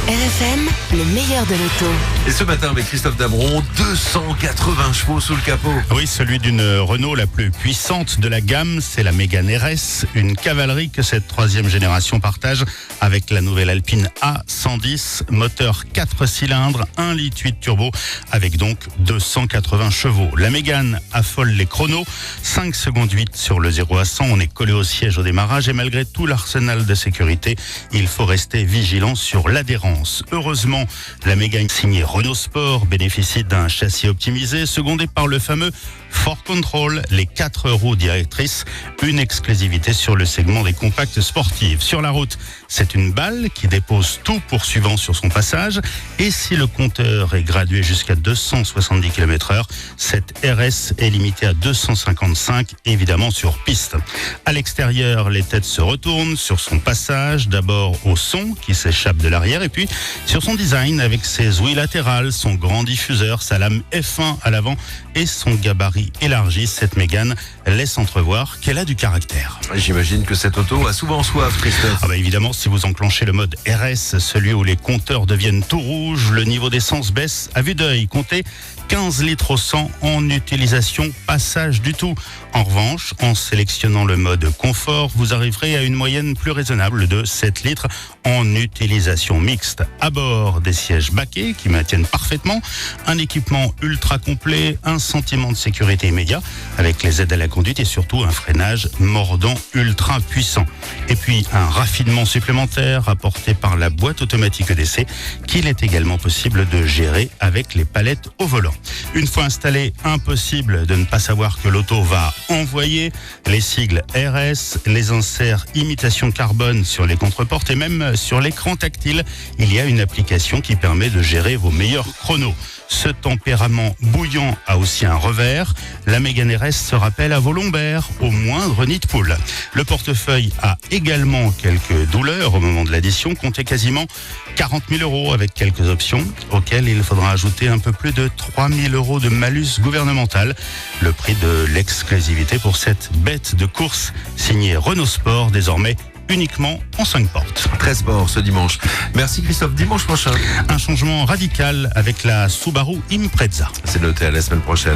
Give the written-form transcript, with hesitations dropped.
RFM, le meilleur de l'auto. Et ce matin avec Christophe Damron, 280 chevaux sous le capot. Oui, celui d'une Renault la plus puissante de la gamme, c'est la Mégane RS, une cavalerie que cette troisième génération partage avec la nouvelle Alpine A110, moteur 4 cylindres, 1,8 litre turbo, avec donc 280 chevaux. La Mégane affole les chronos, 5 secondes 8 sur le 0 à 100, on est collé au siège au démarrage et malgré tout l'arsenal de sécurité, il faut rester vigilant sur l'adhérence. Heureusement, la Mégane signée Renault Sport bénéficie d'un châssis optimisé, secondé par le fameux 4Control, les 4 roues directrices, une exclusivité sur le segment des compacts sportives. Sur la route, c'est une balle qui dépose tout poursuivant sur son passage. Et si le compteur est gradué jusqu'à 270 km/h, cette RS est limitée à 255, évidemment sur piste. À l'extérieur, les têtes se retournent sur son passage, d'abord au son qui s'échappe de l'arrière, et puis sur son design avec ses ouïes latérales, son grand diffuseur, sa lame F1 à l'avant et son gabarit élargi. Cette Mégane laisse entrevoir qu'elle a du caractère. J'imagine que cette auto a souvent soif, Christophe. Évidemment, si vous enclenchez le mode RS, celui où les compteurs deviennent tout rouges, le niveau d'essence baisse à vue d'œil. Comptez 15 litres au 100 en utilisation, passage du tout. En revanche, en sélectionnant le mode confort, vous arriverez à une moyenne plus raisonnable de 7 litres en utilisation mixte. À bord, des sièges baquets qui maintiennent parfaitement, un équipement ultra complet, un sentiment de sécurité immédiat avec les aides à la conduite et surtout un freinage mordant ultra puissant. Et puis un raffinement supplémentaire apporté par la boîte automatique EDC qu'il est également possible de gérer avec les palettes au volant. Une fois installé, impossible de ne pas savoir que l'auto va envoyer les sigles RS, les inserts imitation carbone sur les contreportes et même sur l'écran tactile. Il y a une application qui permet de gérer vos meilleurs chronos. Ce tempérament bouillant a aussi un revers. La Mégane RS se rappelle à vos lombaires, au moindre nid de poule. Le portefeuille a également quelques douleurs au moment de l'addition. Comptez quasiment 40 000 € avec quelques options, auxquelles il faudra ajouter un peu plus de 3 000 € de malus gouvernemental. Le prix de l'exclusivité pour cette bête de course signée Renault Sport, désormais uniquement en 5 portes. Très sport ce dimanche. Merci Christophe, dimanche prochain. Un changement radical avec la Subaru Impreza. C'est noté, à la semaine prochaine.